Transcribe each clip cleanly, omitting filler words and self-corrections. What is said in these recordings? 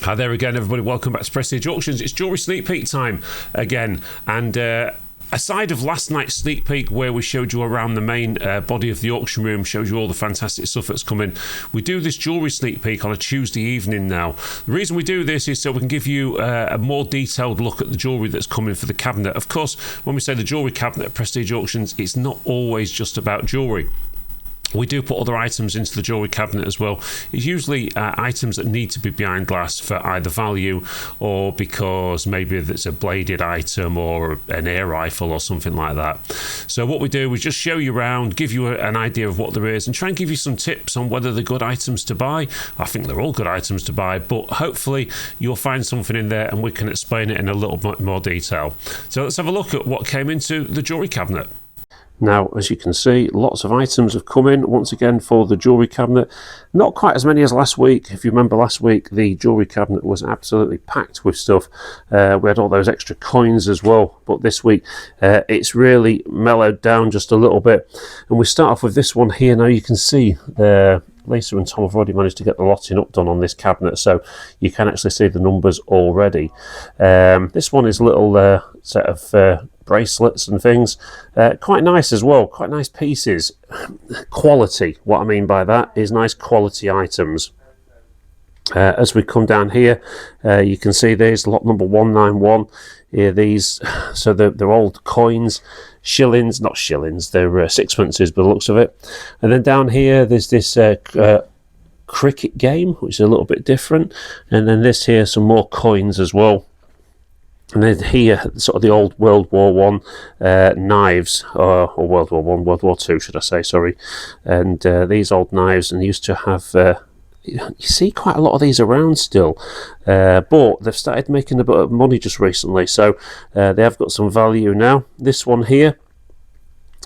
Hi there again, everybody. Welcome back to Prestige Auctions. It's jewellery sneak peek time again. And aside of last night's sneak peek where we showed you around the main body of the auction room, showed you all the fantastic stuff that's coming, we do this jewellery sneak peek on a Tuesday evening now. The reason we do this is so we can give you a more detailed look at the jewellery that's coming for the cabinet. Of course, when we say the jewellery cabinet at Prestige Auctions, it's not always just about jewellery. We do put other items into the jewellery cabinet as well. It's usually items that need to be behind glass for either value or because maybe it's a bladed item or an air rifle or something like that. So what we do is just show you around, give you an idea of what there is and try and give you some tips on whether they're good items to buy. I think they're all good items to buy, but hopefully you'll find something in there and we can explain it in a little bit more detail. So let's have a look at what came into the jewellery cabinet. Now, as you can see, lots of items have come in once again for the jewellery cabinet. Not quite as many as last week. If you remember last week, the jewellery cabinet was absolutely packed with stuff. We had all those extra coins as well. But this week, it's really mellowed down just a little bit. And we start off with this one here. Now you can see Lisa and Tom have already managed to get the lotting up done on this cabinet, so you can actually see the numbers already. This one is a little set of bracelets and things. Quite nice as well, quite nice pieces. Quality, what I mean by that is nice quality items. As we come down here, you can see there's lot number 191. Here, these, so they're old coins, shillings, not shillings, they're sixpences by the looks of it. And then down here, there's this cricket game, which is a little bit different. And then this here, some more coins as well. And then here, sort of the old World War One knives, or World War One, World War Two, should I say? Sorry. And these old knives, and they used to have. You see quite a lot of these around still, but they've started making a bit of money just recently, so they have got some value now. This one here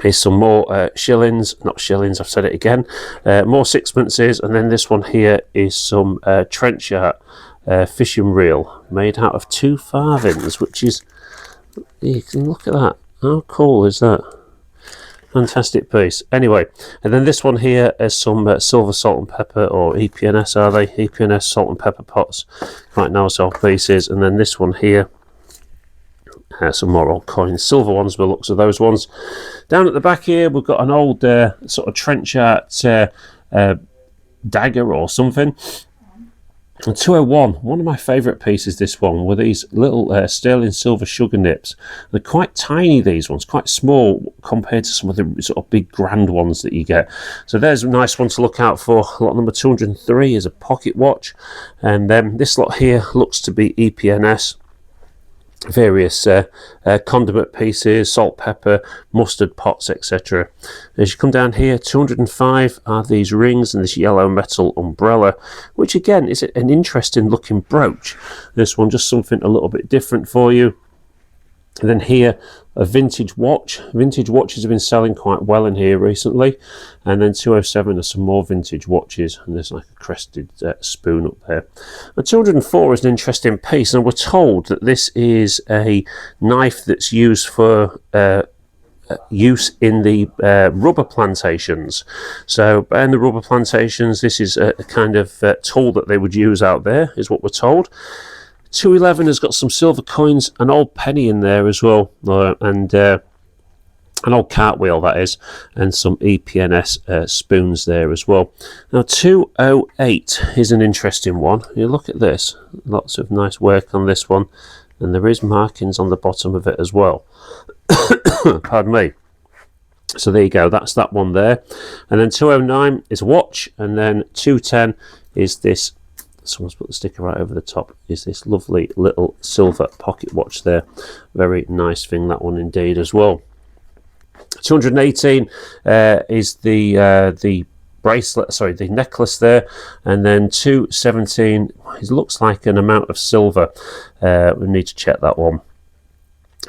is some more shillings, not shillings, I've said it again, more sixpences, and then this one here is some trench art fishing reel made out of 2 farthings, which is, you can look at that, how cool is that? Fantastic piece. Anyway, and then this one here is some silver salt and pepper, or EPNS are they? EPNS salt and pepper pots. Quite nice old pieces. And then this one here, some more old coins, silver ones by the looks of those ones. Down at the back here, we've got an old sort of trench art dagger or something. And 201, one of my favourite pieces, this one, were these little sterling silver sugar nips. They're quite tiny, these ones, quite small compared to some of the sort of big grand ones that you get. So there's a nice one to look out for. Lot number 203 is a pocket watch. And then this lot here looks to be EPNS. Various condiment pieces, salt, pepper, mustard pots, etc. As you come down here, 205 are these rings and this yellow metal umbrella, which again is an interesting looking brooch. This one just something a little bit different for you. And then here, a vintage watch. Vintage watches have been selling quite well in here recently. And then 207 are some more vintage watches. And there's like a crested spoon up there. And 204 is an interesting piece. And we're told that this is a knife that's used for use in the rubber plantations. So in the rubber plantations, this is a kind of tool that they would use out there, is what we're told. 211 has got some silver coins, an old penny in there as well, and an old cartwheel, that is, and some EPNS spoons there as well. Now 208 is an interesting one. You look at this, lots of nice work on this one, and there is markings on the bottom of it as well. Pardon me. So there you go, that's that one there. And then 209 is a watch, and then 210 is this, someone's put the sticker right over the top, is this lovely little silver pocket watch there. Very nice thing, that one indeed as well. 218 is the bracelet, sorry, the necklace there, and then 217, it looks like an amount of silver. We need to check that one.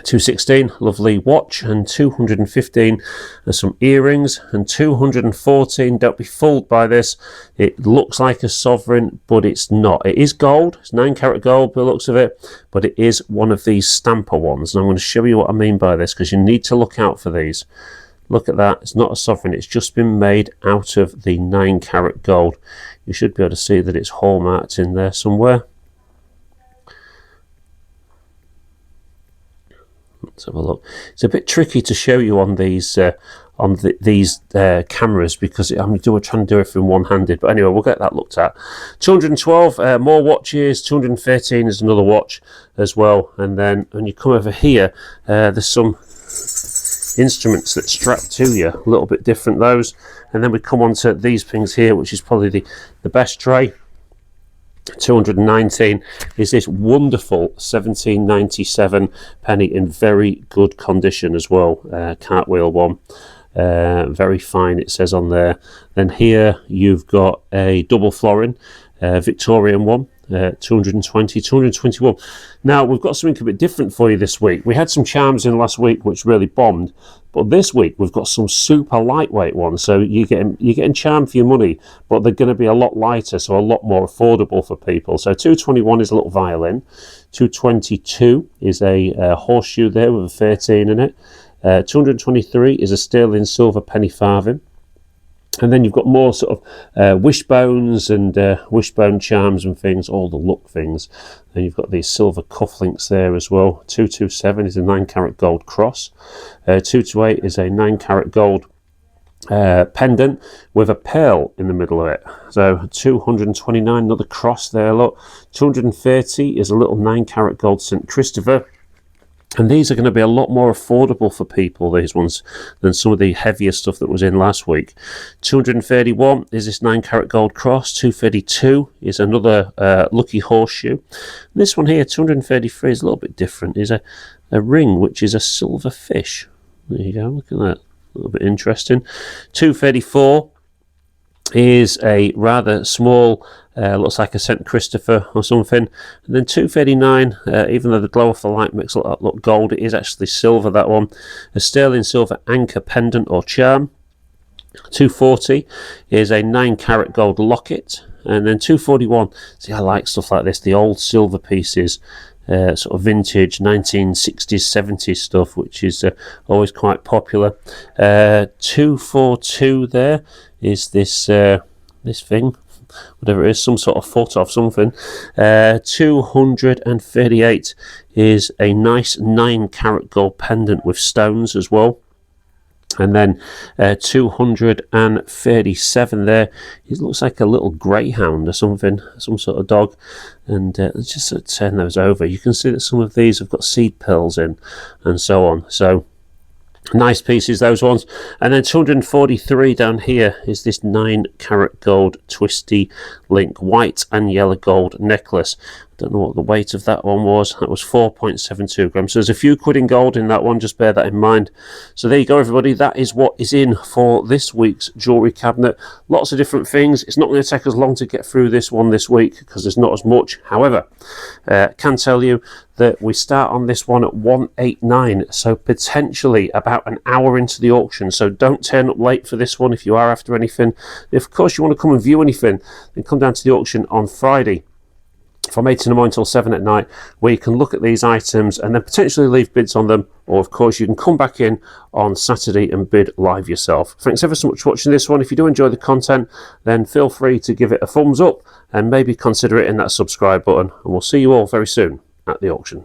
216, lovely watch, and 215 are some earrings, and 214, don't be fooled by this, it looks like a sovereign, but it's not. It is gold, it's 9 carat gold by the looks of it, but it is one of these stamper ones, and I'm going to show you what I mean by this, because you need to look out for these. Look at that, it's not a sovereign, it's just been made out of the 9 carat gold. You should be able to see that it's hallmarked in there somewhere. Let's have a look. It's a bit tricky to show you on these cameras because I'm trying to do everything one-handed. But anyway, we'll get that looked at. 212 more watches. 213 is another watch as well. And then when you come over here, there's some instruments that strap to you, a little bit different those. And then we come on to these things here, which is probably the best tray. 219 is this wonderful 1797 penny in very good condition as well, cartwheel one, very fine, it says on there. Then here you've got a double florin, Victorian one, 220, 221. Now we've got something a bit different for you this week. We had some charms in last week which really bombed, but this week we've got some super lightweight ones. So you're getting charm for your money, but they're going to be a lot lighter, so a lot more affordable for people. So 221 is a little violin, 222 is a horseshoe there with a 13 in it, 223 is a sterling silver penny farthing. And then you've got more sort of wishbones and wishbone charms and things, all the look things. And you've got these silver cufflinks there as well. 227 is a 9-carat gold cross. 228 is a 9-carat gold pendant with a pearl in the middle of it. So 229, another cross there, look. 230 is a little 9-carat gold St. Christopher. And these are going to be a lot more affordable for people, these ones, than some of the heavier stuff that was in last week. 231 is this 9-carat gold cross. 232 is another lucky horseshoe. This one here, 233, is a little bit different. Is a ring, which is a silver fish. There you go, look at that. A little bit interesting. 234 is a rather small, looks like a St. Christopher or something. And then 239, even though the glow off the light makes it look gold, it is actually silver, that one. A sterling silver anchor pendant or charm. 240 is a 9-carat gold locket. And then 241, see, I like stuff like this, the old silver pieces, sort of vintage 1960s 70s stuff, which is always quite popular. 242 there is this thing, whatever it is, some sort of foot of something. 238 is a nice 9-carat gold pendant with stones as well. And then 237 there, it looks like a little greyhound or something, some sort of dog. And let's just sort of turn those over. You can see that some of these have got seed pearls in and so on. So nice pieces, those ones. And then 243 down here is this 9-carat gold twisty link, white and yellow gold necklace. Don't know what the weight of that one was. That was 4.72 grams. So there's a few quid in gold in that one. Just bear that in mind. So there you go, everybody. That is what is in for this week's jewellery cabinet. Lots of different things. It's not going to take us long to get through this one this week because there's not as much. However, can tell you that we start on this one at 189. So potentially about an hour into the auction. So don't turn up late for this one if you are after anything. If, of course, you want to come and view anything, then come down to the auction on Friday from 8 in the morning till 7 at night, where you can look at these items and then potentially leave bids on them, or of course you can come back in on Saturday and bid live yourself. Thanks ever so much for watching this one. If you do enjoy the content, then feel free to give it a thumbs up and maybe consider it in that subscribe button, and we'll see you all very soon at the auction.